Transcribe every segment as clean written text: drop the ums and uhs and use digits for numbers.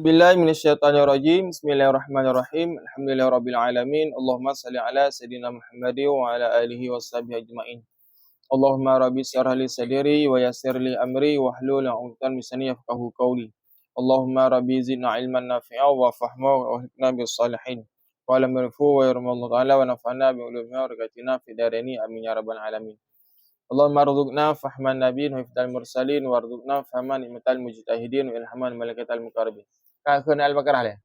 billahi minasyaitonir rajim. Bismillahirrahmanirrahim. Alhamdulillahirabbil alamin. Allahumma shalli ala sayidina Muhammadin wa ala alihi washabihi ajmain. Allahumma rabbi shrah li sadri wa yassir li amri wahlul 'uqdatam min lisani yafqahu qawli. Allahumma rabbi zidna ilman nafi'a wa fahma wa hikmah bis salihin. Wa lam yarfu wa yarhamullahu ta'ala wa nafa'na bi ulumi wa barakatina fid dharain amin ya rabbal alamin. Allahumma rzuqna fahman nabiyyin wa hifdzal mursalin warzuqna fahman imatal mujtahidin wa ilhaman malaikatal muqarrabin. Kan Al-Baqarah ya.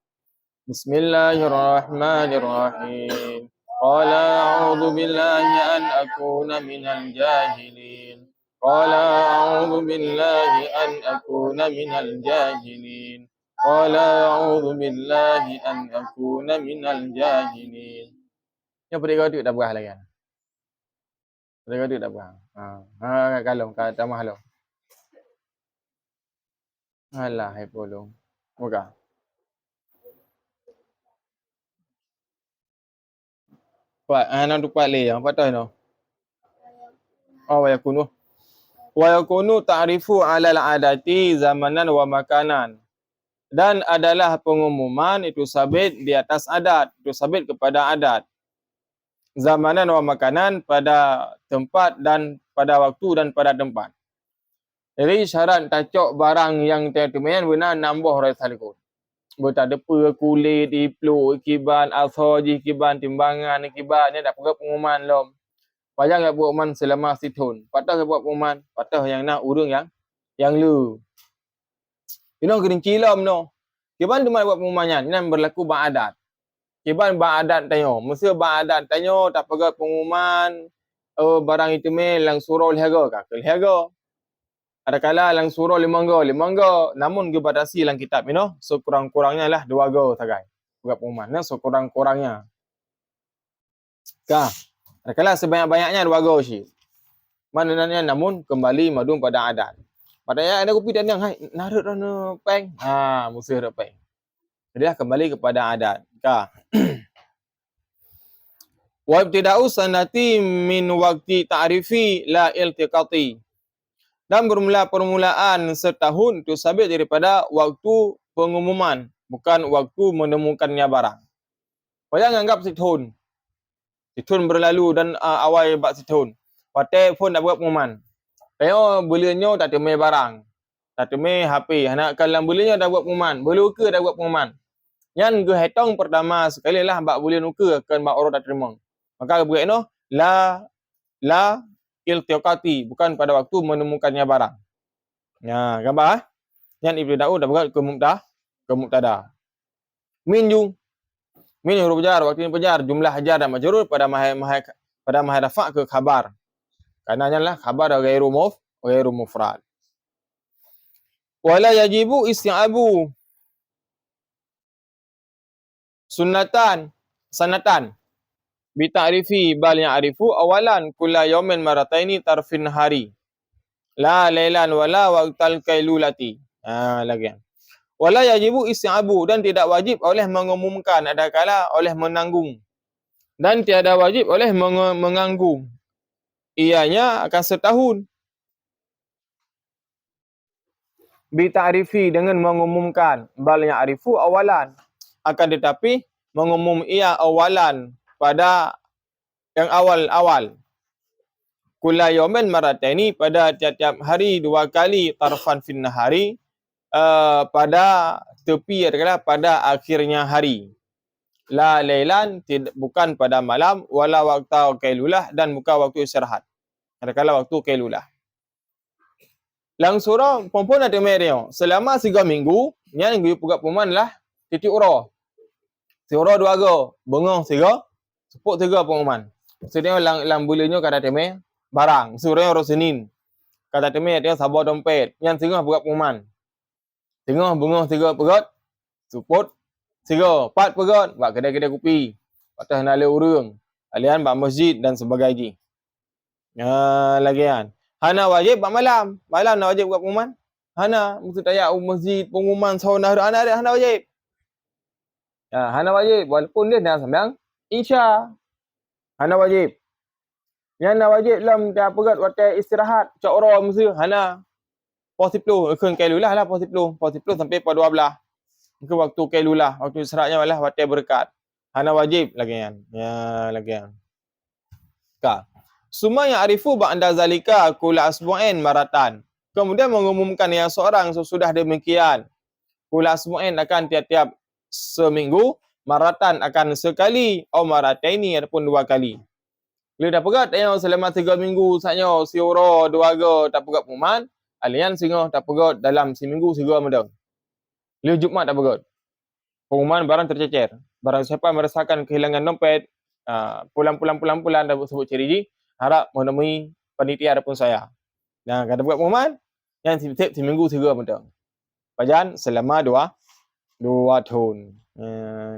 Bismillahirrahmanirrahim. Qala a'udzu billahi an akuna minal jahilin. Qala a'udzu billahi an akuna minal jahilin. Qala a'udzu billahi an akuna minal jahilin. Yang pertama tu dah berah lagi. Pertama tu dah berah. Kalau tambah halau. Alah, hai polong. Moga. Pak, ana tu Pak Le yang patah no. Oh, wa yakunu. Wa yakunu ta'rifu 'alal 'adati zamanan wa makanan. Dan adalah pengumuman itu sabit di atas adat, itu sabit kepada adat. Zamanan wa makanan, pada tempat dan pada waktu dan pada tempat. Jadi syarat tacok barang yang teman benar nambah rai salikun. Tak depa kulit ipluk kiban asoji kiban timbangan kiban ni dak perlu pengumuman lom. Payah nak buat pengumuman selama setahun. Patah buat pengumuman, patah yang nak urang yang lu. Ino gerinci lom no. Kiban cuma buat pengumumannya, ini berlaku ba'adat. Kiban ba'adat tanyo, mesti ba'adat tanyo tak perlu pengumuman barang itu lang surau lihaga ka ke lihaga. Adakala lang surau limangga, namun dibatasi lang kitab you so kurang-kurangnya lah 2 go sagai. Buat pengumuman so kurang-kurangnya. Kah. Adakala sebanyak-banyaknya 2 go sih. Mananya namun kembali madum pada adat. Padahal ada kopi dan yang narut rana peng. Musuh dah peng. Jadi kembali kepada adat. Kah. Wa ibtida'u sanati min waqti ta'rifi la iltiqati. Dan bermula permulaan setahun itu sabit daripada waktu pengumuman, bukan waktu menemukannya barang. Jangan anggap setahun. Setahun berlalu dan awal bab setahun. Pakai pun dah buat pengumuman. Tengok bulannya tak temui barang. Tak temui HP. Anak kalang bulannya dah buat pengumuman. Bulan uka dah buat pengumuman. Yang ke hitong pertama sekali lah bab bulan uka akan bab orang tak terima. Maka buat no la iltiqati, bukan pada waktu menemukannya barang. Ya, gambar yang ibtida'u dah buat ke mubtada. Min huruf jar, waktu ini pejar, jumlah jar dan majrur pada mahai rafa' ke khabar. Karenanya lah khabar ghairu mufrad. Wala yajibu isti'abu sanatan bi ta'rifi bal ya'rifu awalan kulla yawmin marataini tarfin hari la lailan wala waqtal kailulati. Lagi. Wala yajibu isti'abu, dan tidak wajib oleh mengumumkan, adakala oleh menanggung, dan tiada wajib oleh menganggung. Ianya akan setahun. Bi ta'rifi, dengan mengumumkan, bal ya'rifu awalan, akan tetapi mengumum ia awalan, pada yang awal-awal. Kulla yawmin marataini, pada tiap-tiap hari 2 kali, tarfan fin nahari, pada tepi adalah pada akhirnya hari. La lailan, bukan pada malam, wala waqta kailulah, dan bukan waktu istirahat. Adakala waktu kailulah. Lang surah pompon ada mereo selama 3 minggu, yang buat pengumuman lah titik ura. Ura 2 go, bengong 3, sepuk 3 pengumuman. Sedang lang bulannya kata teme barang, surah orang Senin. Kata teme dia sabar dompet, yang tengah buat pengumuman. Tengah bengong 3 pegot, seput 3, 4 pegot, buat kedai-kedai kopi. Patah nala urang, alian bak masjid dan sebagainya. Lagi kan. Hana wajib buat malam nak wajib buat pengumuman. Hana mesti tayak masjid pengumuman sauna hana wajib. Hana wajib walaupun dia dah sembahyang Isya. Hana wajib. Yang nak wajib lam dah pegat waktu istirahat, cak orang mesti hana pos 10, kan kailulah lah pos 10 sampai pos 12. Ke waktu kailulah, waktu israknya malah waktu berkat. Hana wajib lagi kan. Ya lagi kan. Ka. Suma yang arifu ba'da zalika kula asbu'in maratan. Kemudian mengumumkan yang seorang sesudah demikian. Kula asbu'in akan tiap-tiap seminggu, maratan akan sekali, atau marataini ataupun 2 kali. Bila dah pegat yang selama 3 minggu saatnya siura 2 hari tak pegat pengumuman, alian singoh tak pegat dalam seminggu segera medang. Bila Jumaat tak pegat. Pengumuman barang tercecer. Barang siapa merasakan kehilangan dompet, pulang-pulang dah sebut ciri harap menemui panitia ataupun saya. Nah, kada buat pengumuman, yang setiap seminggu segera medang. Pajan selama 2 tahun.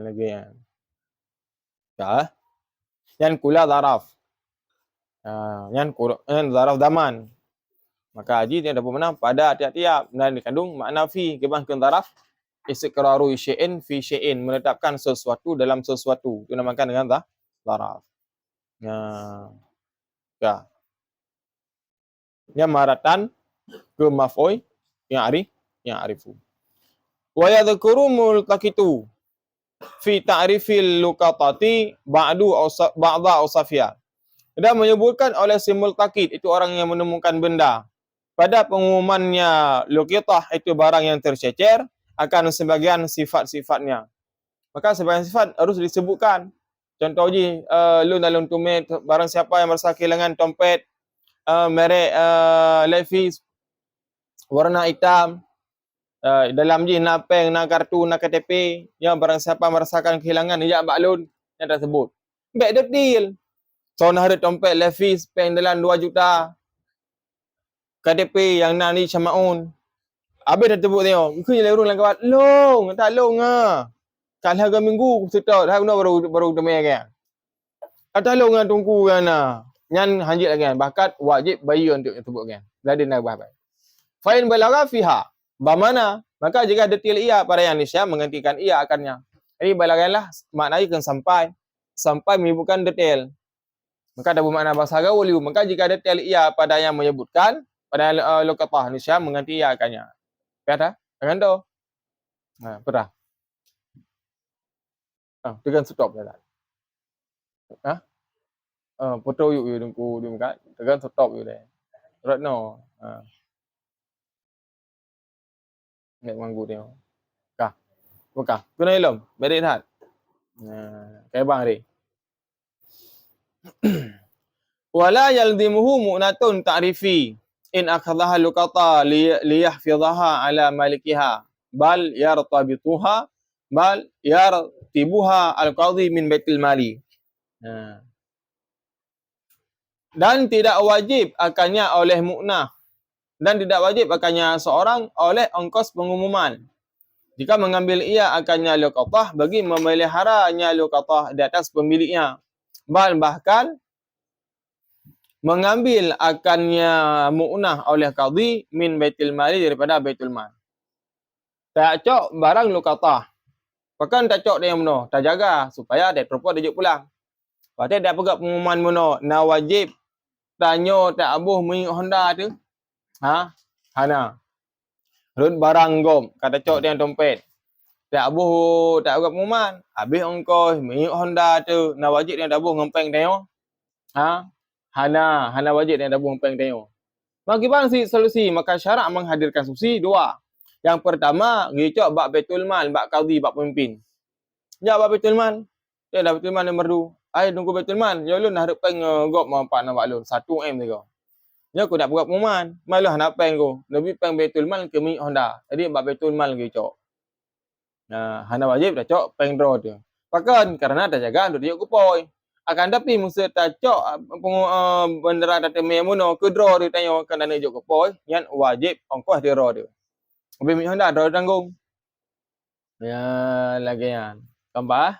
Lagi ya. Ya. Yang kula zaraf. Yang zaraf daman. Maka haji dia dapat menang pada tiap-tiap dan dikandung makna fi kebangkan zaraf istiqraru syai'in fi syai'in, menetapkan sesuatu dalam sesuatu. Itu namakan dengan zaraf. Ya. Yang maratan ke maf'ul yang arifu. Wa yadhkuru multaqitu fi ta'rifil luqatati ba'da awsafiya. Dan menyebutkan oleh si multaqit, itu orang yang menemukan benda, pada pengumumannya luqitah itu barang yang tercecer, akan sebagian sifat-sifatnya. Maka sebagian sifat harus disebutkan. Contoh je, lun tumit, barang siapa yang merasa kehilangan dompet merek Levi's warna hitam, dalam je nak peng, nak kartu, nak KTP, yang barang siapa merasakan kehilangan, ia baklun yang tersebut. Baik detail. So, nak ada dompet Levi's, peng dalam 2 juta, KTP yang nak ni Syamaun. Habis dah tebuk tengok. Muka je lurung dalam kawan. Long, tak long ah. Kat harga minggu setok dah baru temui kan. Kata long ah tunggu kan ah. Nyan hanjit lagi kan. Bakat wajib bayar untuk tebuk kan. Ladin nak bahas. Fa'in balagha fiha. Bamana? Maka jika detail ia pada yang nisya menghentikan ia akannya. Jadi balaghalah maknanya kan sampai menyebutkan detail. Maka ada bermakna bahasa gaul. Maka jika detail ia pada yang menyebutkan pada luqatah nisya mengganti ia akannya. Kata? Jangan tu. Perah. Tekan stop dah. Foto yuk dengku kat. Tekan stop yuk deh. Right no. Nek manggu dia. Kah. Buka. Kena ilmu. Bedek tak? Kayak bang ni. Wala yalzimuhu mu'natun ta'rifi in akhadhaha luqata liyahfidhaha ala malikiha bal yartabituha bal yartibuha al-qadhi min baitil mali. Dan tidak wajib akannya oleh mu'nah, dan tidak wajib akannya seorang oleh ongkos pengumuman jika mengambil ia akannya luqatah bagi memeliharanya luqatah di atas pemiliknya, bahkan mengambil akannya mu'nah oleh qadhi min baitil mali, daripada baitul mal. Tak cok barang luqatah. Bahkan tak cok dia yang benar, tak jaga supaya dia perempuan dia pulang. Lepas dia pegang pengumuman benar, na wajib tanya tak abuh minyak Honda tu. Hana. Run barang gom, kata cok dia dompet. Tak abuh tak pegang pengumuman, habis ongkos minyak Honda tu, na wajib dia abuh ngempeng tengok. Hana wajib dia abuh ngempeng tengok. Bagaimana sih solusi? Maka syarak menghadirkan solusi 2. Yang pertama, gicok bab Baitul Mal, bab qadhi, bab pemimpin. Ya bab Baitul Mal. Dia dah Baitul Mal nombor 2. Ai tunggu Baitul Mal. Ya lu nak peng gop mampak nak lu 1M tu kau. Ya aku nak buat pengumuman. Malah nak peng kau. Lebih peng Baitul Mal ke minyak Honda. Jadi bab Baitul Mal gicok. Hana wajib dah cok peng draw tu. Pakan karena dah jaga untuk dia kupoi. Akan tapi musa tak cok bendera data memono ke draw dia tanya kan dana jok kupoi, yang wajib ongkos dia draw dia. Habis minyak Honda draw tanggung. Ya lagi yang. Tambah.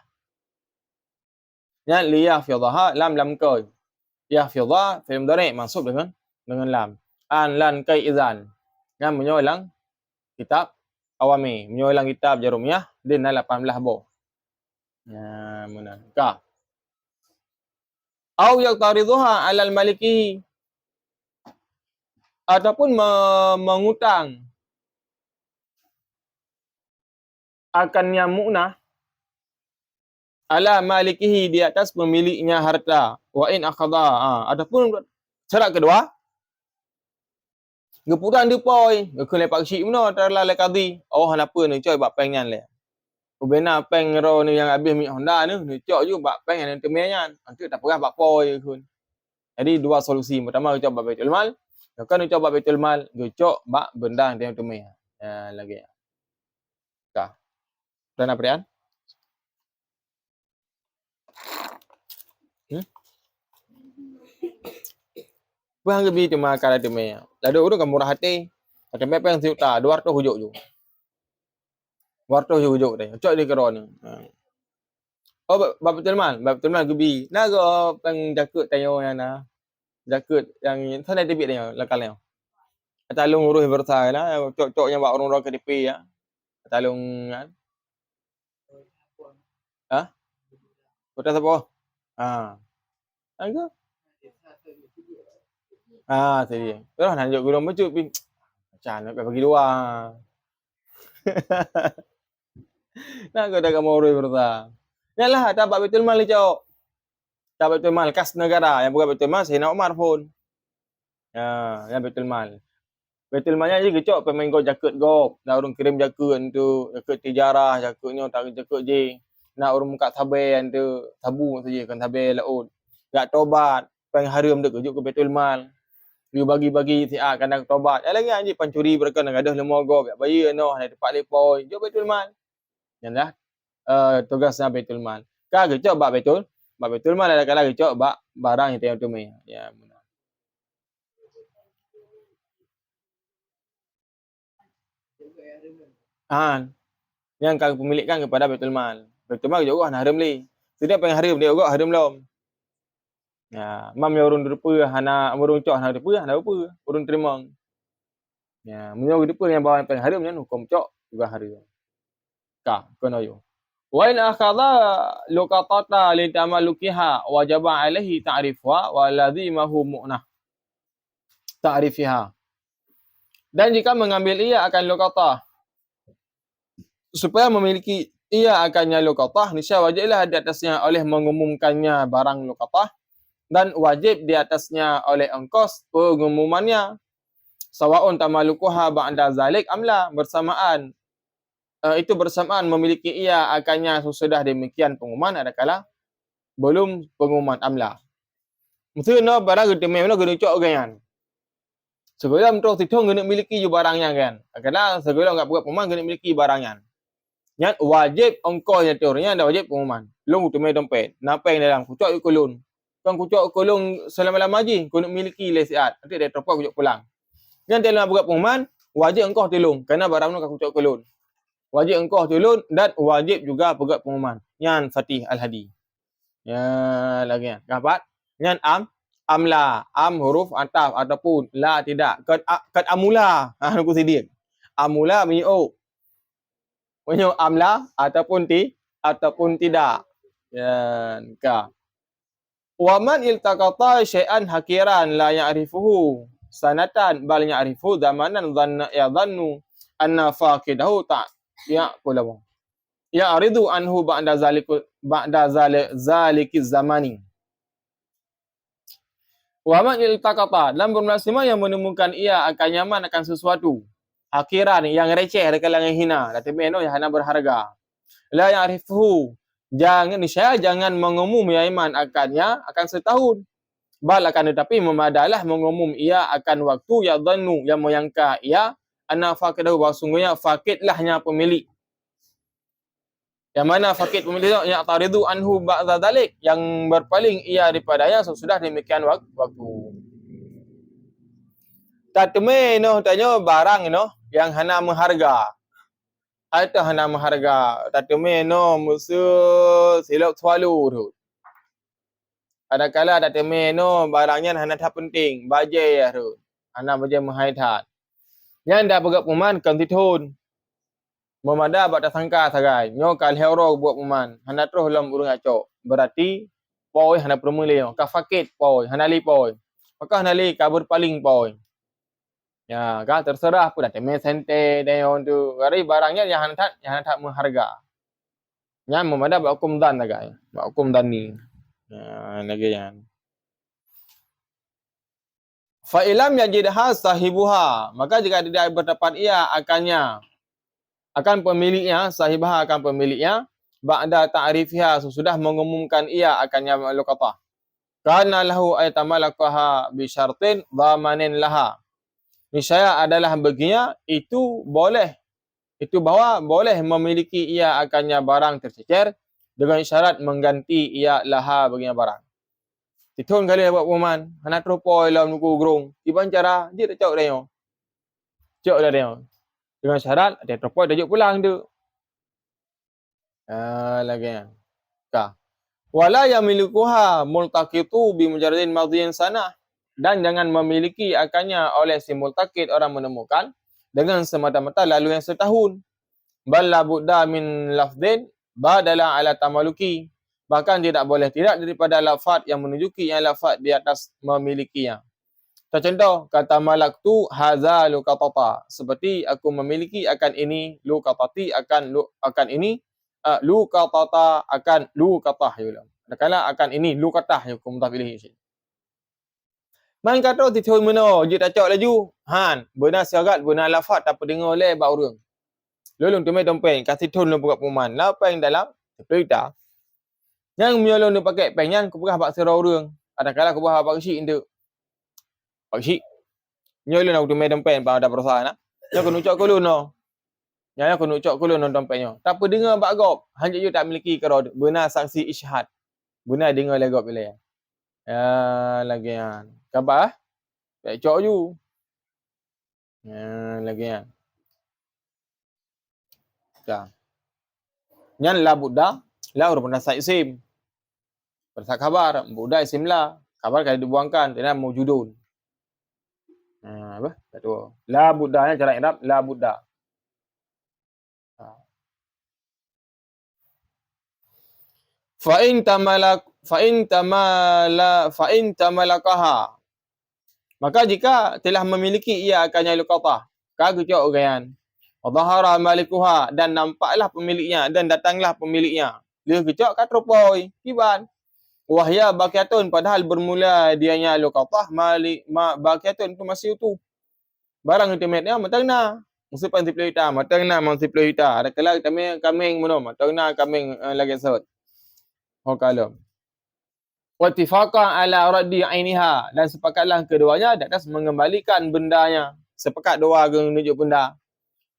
Yang liyahfidhaha lam kai. Yahfidha fi'il mudhari' mansub dengan lam. An lan kai izan. Yang menyolang kitab awami, menyolang kitab jarumiyah din 18 bo. Ya benar. Ka. Au yaqtaridhuha 'alal maliki, ataupun mengutang akannya munah ala malikihi di atas pemiliknya harta. Wa in akhadha. Adapun syarat kedua, gepuran dia poi, ke lepak syik mana terlalai kadi. Oh kenapa ni coy bak pengen le. Ubena peng ro ni yang habis mi Honda ni cok ju bak peng yang temenyan. Nanti tak pernah bak poi kun. Jadi dua solusi. Pertama kita bak Baitul Mal, kan kita bak Baitul Mal, cok bak benda yang temen. Lagi. Kah. Dan apa dia? Buang gebi cuma kala temen. Lalu urut kan murah hati. Ada peng juta, 200 hujung ju. 200 hujung deh. Cok di kero ni. Oh, bab Baitul Mal gebi. Nago peng jakut tayo yang na. Jakut yang sana tibik dia lakal dia. Talung urus bersah lah. Cok yang buat orang-orang KDP ya. Talung kan. Kota siapa? Angka? Tadi. Terus nakjuk gurung becut pi. Macam nak bagi dua. Nak kau dah kamu urus bersah. Yalah, tak Baitul Mal ni cok. Tak Baitul Mal kas negara. Yang bukan Baitul Mal Sayyidina Umar pun. Yang Baitul Mal. Baitul Malnya je kecok pemain go jakut gop. Nak urung kirim jakut tu, jakut tijarah, jakutnya tak jakut je. Nak urung buka taben tu, tabu saja kan taben laut. Gak tobat, peng harum dek ujuk ke Baitul Mal. Dia bagi-bagi siap kandang tobat. Lagi anji pancuri berkan ngadah lemo gop. Ya bayi noh ada tempat lepoi, jok Baitul Mal. Yanlah tugasnya Baitul Mal. Ka kecok bak Baitul. Bak Baitul Mal ada kala kecok bak barang yang tengok tu me. Ya. Yang kau pemilikan kepada Baitul Mal. Baitul Mal juga harum li. Sudah pengen harum dia juga harum lom. Ya, mam yang urun depa hana urun cok hana depa hana apa. Urun terima. Ya, menyo depa yang bawa pengen harum nya hukum cok juga harum. Ka, kono yo. Wa in akhadha luqatata li tamalukiha wajaba alaihi ta'rifuha wa lazimahu mu'nah ta'rifiha. Dan jika mengambil ia akan luqatah supaya memiliki ia akannya luqatah, niscaya wajiblah di atasnya oleh mengumumkannya barang luqatah dan wajib di atasnya oleh ongkos pengumumannya. Sawaun tamalukuha ba'da zalik amla, bersamaan itu bersamaan memiliki ia akannya sesudah demikian pengumuman adakala belum pengumuman amla. Mesti no barang gede memang gede cok ganyan. Segala terus titong gede miliki ju barangnya kan. Kadang segala enggak buat pengumuman gede miliki barangnya. Yang wajib ongkosnya teorinya ada wajib pengumuman. Long tu mai dompet. Napa yang dalam kucok kulun. Kan kucok kulung selama-lama je kau miliki lesiat. Nanti dia terpaksa kucok pulang. Yang dalam buat pengumuman wajib engkau tolong kerana barang tu kau kucok kulun. Wajib engkau tolong dan wajib juga buat pengumuman. Yang Fatih Al-Hadi. Ya lagi kan. Dapat? Yang amla, huruf ataf ataupun la tidak. Kad amula. Aku sedih. Amula mi'o. Menyo amla ataupun tidak. Ya, ka. Wa man iltaqata syai'an hakiran la ya'rifuhu sanatan bal ya'rifu zamanan dhannu anna faqidahu ta ya'qulu. Ya'ridu anhu ba'da zaliki zamani. Wa man iltaqata dalam bermuslimah yang menemukan ia akan nyaman akan sesuatu akhiran yang receh ada kalangan hina, tapi meno yang hana berharga. La ya'rifuhu, jangan mengumum ya iman akannya akan setahun. Bal akan tetapi memadalah mengumum ia akan waktu ya dhannu yang menyangka ia anna faqidahu wa sungguhnya faqidlahnya pemilik. Yang mana faqid pemilik yang taridu anhu ba'da dalik, yang berpaling ia daripadanya sesudah demikian waktu. Tatme no tanya barang no yang hana mengharga. Atau hana mengharga. Tatme no musuh silap selalu tu. Ada kala tatme no barangnya hana tak penting, baje tu. Hana baje menghaitat. Yang dah bergerak pemain kan titun. Memada buat sangka sagai. Nyo kal hero buat pemain. Hana terus dalam urung acok. Berarti poi hana permuli. Ka fakit poi, hana li poi. Maka hana li ka berpaling poi. Ya, kan terserah pun dah temeh sente dan orang tu. Hari barangnya yang hantar mengharga. Yang memada buat hukum dan agak. Buat hukum dan ni. Ya, lagi yang. Fa ilam yajidha sahibuha, maka jika tidak berdapat ia akan pemiliknya, sahibah akan pemiliknya, ba'da ta'rifiha, sesudah mengumumkan ia akannya luqatah. Kana lahu aytamalakaha bi syartin dhamanin laha. Niscaya adalah baginya itu bahwa boleh memiliki ia akannya barang tercecer dengan syarat mengganti ia laha baginya barang. Tithun kali buat perumahan, anak terupoi dalam nuku gerung. Iban cara dia tak cok dia. Cok dia. Dengan syarat dia terupoi dia pulang tu. Lagi. Ka. Wala yamilikuha multaqitu bi mujarradin madhiyin sana, dan jangan memiliki akannya oleh si multaqid orang menemukan dengan semata-mata lalu yang setahun. Bal la budda min lafdhin badala ala tamaluki, bahkan tidak boleh tidak daripada lafaz yang menunjuki yang lafaz di atas memilikinya. Contoh kata malaktu hadza luqatata, seperti aku memiliki akan ini, luqatati akan ini, luqatata akan luqatah ya ulam. Kala akan ini luqatah ya hukum mudhaf ilaih. Man kata tithun meno je tak cak laju. Han, benar syarat benar lafaz tak dengar le ba urang. Lolong tu mai dompeng kasih thun lu buka perumahan. La peng dalam cerita. Yang miolong tu pakai peng yang ku berah bak sira urang. Ada kala ku berah bak syik tu. Bak syik. Miolong aku tu mai dompeng ba ada perusahaan nah. Yang kena ucap kulun no. Yang kena ucap kulun no dompengnya. Tak apa dengar bak gop. Hanjak you tak miliki karo benar saksi isyhad. Benar dengar le gop bila. Lagian. Khabar? Tak cok you. Lagian. Ya. Nyan la budda, la urban sa isim. Bersa khabar, budda isim la. Khabar kalau dibuangkan, dia mawjudun. Apa? Betul. La budda nya cara i'rab la budda. Fa in tamalakaha. Maka jika telah memiliki ia akannya luqatah, kagu cok gayan. Wadhahara malikuha, dan nampaklah pemiliknya dan datanglah pemiliknya. Dia kecok kat rupoi, kiban. Wahya baqiyatun, padahal bermula dianya luqatah baqiyatun tu masih utuh. Barang ultimate-nya matangna. Musuh pansiplo ita, matangna mansiplo ita. Ada kala kaming mono, matangna kaming lagi sot. Kalau wattifaqa ala raddi ainiha, dan sepakatlah keduanya di atas mengembalikan bendanya. Sepakat dua geng nunjuk benda.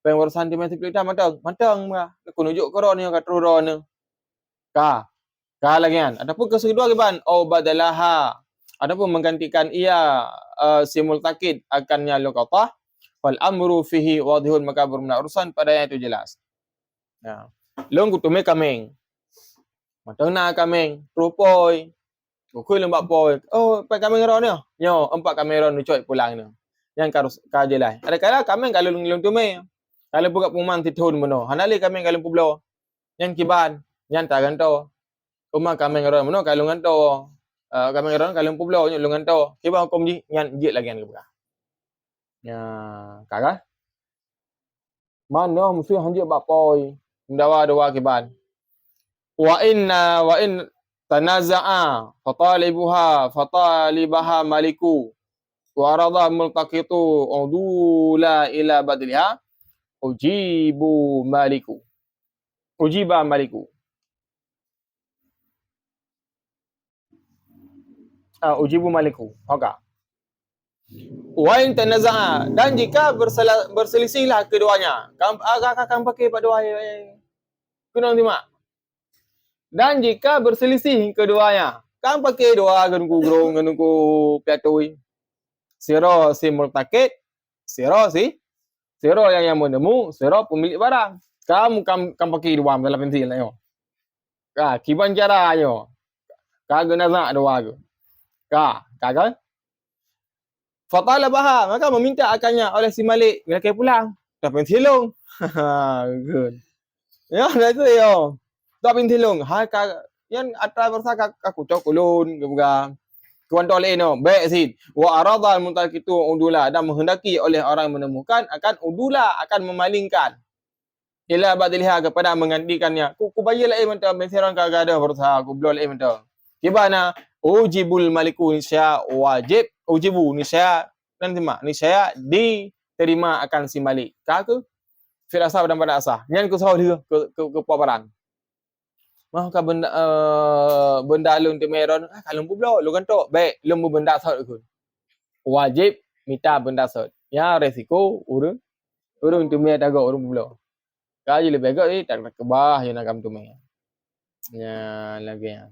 Peng urusan di masih pelita matang lah. Aku nunjuk koron ni kat ruron ni. Ka lagi kan. Adapun kedua keban badalaha. Adapun menggantikan ia si multaqid akannya luqatah, fal amru fihi wadihun, maka bermakna urusan padanya itu jelas. Ya. Long kutume kameng. Matangna kameng, rupoi. Ukui lembak poi. Oh, pai kameng ron ni. Nyo, 4 kameng ron nucoy pulang ni. Yang ka jelas. Ada kala kameng kalau long tume. Kalau buka perumahan tithun meno. Hanali kami kalau publo. Yang kiban, yang tak ganto. Rumah kami ngaron meno kalau ganto. Kami ngaron kalau publo nyo ganto. Kiban hukum ji yang jit lagi yang buka. Ya, kakak. Mana mesti hanjik bak poi. Dawa kiban. Wa in tanaza'a fatalibaha maliku. Wa arada multaqitu udula ila badliha. Ujiba maliku. Ujibu maliku. Oka. Wa in tanaza'a, dan jika berselisihlah keduanya. Akan pakai pada wahai. Kunang timak. Dan jika berselisih keduanya, kan pakai dua genku grong genku piatui. Siro si multaqid, siro yang menemu, siro pemilik barang. Kamu pakai dua dalam pensil lah yo. Kiban cara yo. Kagak nazak dua ke. Kagak. Fatalabaha, maka meminta akannya oleh si Malik bila kaya pulang. Dah pensilung. Good. Ya, dah tu yo. Dah pensilung. Yang atas bersaka aku cok ulun ke buka. Kuanto lain no. Baik sin. Wa arada al-muntakitu udula, dan menghendaki oleh orang yang menemukan akan udula, akan memalingkan. Ila badilha kepada menggantikannya. Ku bayar lain mentah menseran kagak ada berusaha ku belum lain mentah. Gimana? Ujibul maliku nisya wajib ujibu nisya nanti mak nisya diterima akan si malik. Kau fil asah dan pada asah. Nyan ku sahau dia ke paparan. Mah ka benda benda lun te meron kalau pula lu kan tok baik lembu benda sot ku. Wajib minta benda sot. Ya resiko urun tu me tago urun pula. Kaji lebih agak tak nak kebah yang nak kam tu me. Ya lagi ya.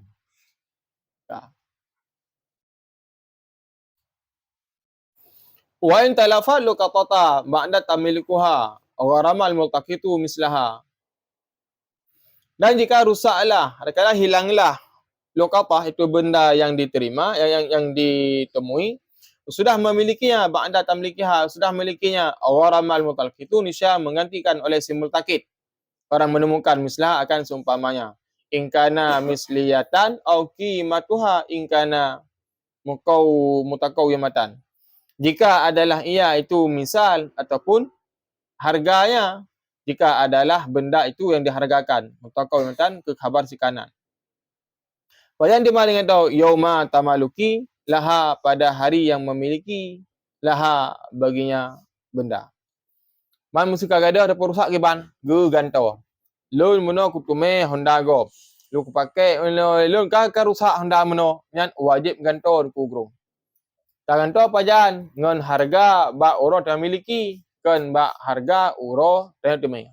Wa in talafa luqatata ba'da tamilikuha aw ramal multaqitu mislaha. Dan jika rusaklah, katakanlah hilanglah luqatah itu benda yang diterima, yang ditemui, sudah memilikinya ba'da tamlikiha, sudah memilikinya aw ramal multaqitu nisya menggantikan oleh si multaqit. Orang menemukan mislaha akan seumpamanya. In kana misliyatan aw qimatuha in kana mutakawwimatan. Jika adalah ia itu misal ataupun harganya, jika adalah benda itu yang dihargakan, mutakawwimatan ke khabar si kanan. Yang dimaling atau yauma tamaluki laha pada hari yang memiliki laha baginya benda. Man musika gada ada perusak ke ban, ge ganto. Lun meno kutume Honda go. Lu pakai lun ka rusak Honda meno, nyan wajib ganto ku grung. Tangan tu apa jan? Ngon harga ba uro yang miliki. Kan ba harga uro yang temi.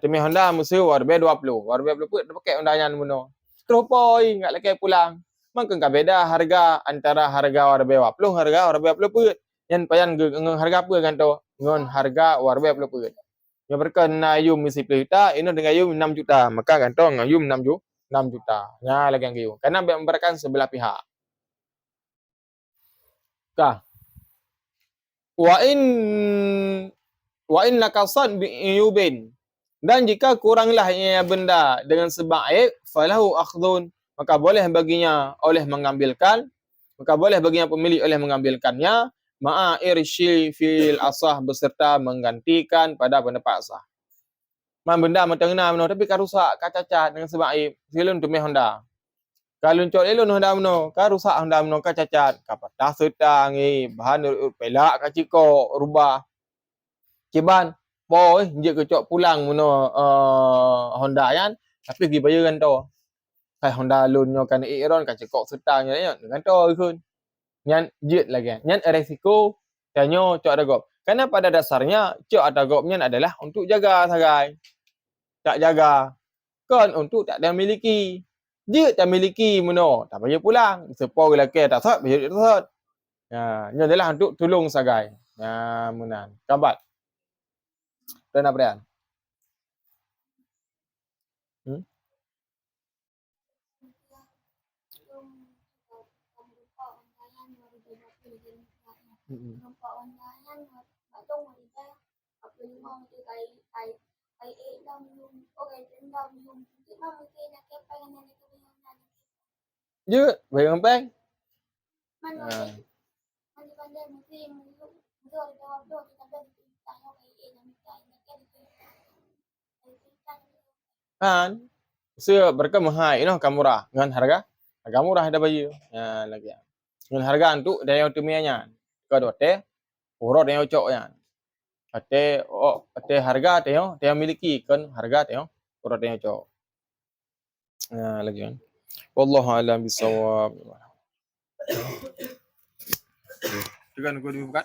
Temi Honda musuh warbe 20. Warbe 20 pun pakai Honda yang muno. Teropoi enggak lagi pulang. Mangkeng ka beda harga antara harga warbe 20 harga warbe 20 pun. Yang payan ngon harga apa kan tu? Ngon harga warbe 20 pun. Yang berkena yum misi pelita ini dengan yum 6 juta. Maka kan tu ngon yum 6 juta. Ya lagi yang yum. Karena memberikan sebelah pihak. Kah? Wa in naqasan bi'yubin, dan jika kuranglah ia benda dengan sebab aib, falahu akhdun, maka boleh baginya oleh mengambilkan, maka boleh baginya pemilik oleh mengambilkannya, ma'a irshi fil asah beserta menggantikan pada pendapat asah. Man benda mentengna meno tapi ka rusak, ka cacat dengan sebab aib, silun tu me Honda. Kalau cok elon Honda meno, ka rusak Honda meno ka cacat, ka patah setang bahan pelak ka ciko rubah. Kiban boy je ke cok pulang meno Honda yan, tapi gi bayaran tu. Kai Honda loan nyo kan iron ka cekok setang nya dengan tu ikun. Nyan jet lagi. Nyan resiko tanyo cok adagop. Karena pada dasarnya cok adagopnya adalah untuk jaga sagai. Tak jaga. Kan untuk tak ada miliki. Dia tak miliki meno, tak payah pulang. Sepoi laki tak sat, bayar tak sat. Ya, ini adalah untuk tolong sagai. Ya, munan. Kabat. Dan apa dia? Dữ, về con bé. Kan xưa berkemahai noh kamura ngan harga murah ada bayu ya lagi ngan harga untuk daya tumianya ke dote urut yang coknya ate harga teo miliki kan harga teo urut yang cok ya lagi kan wallahu alam bisawab. Tekan gua dibuka.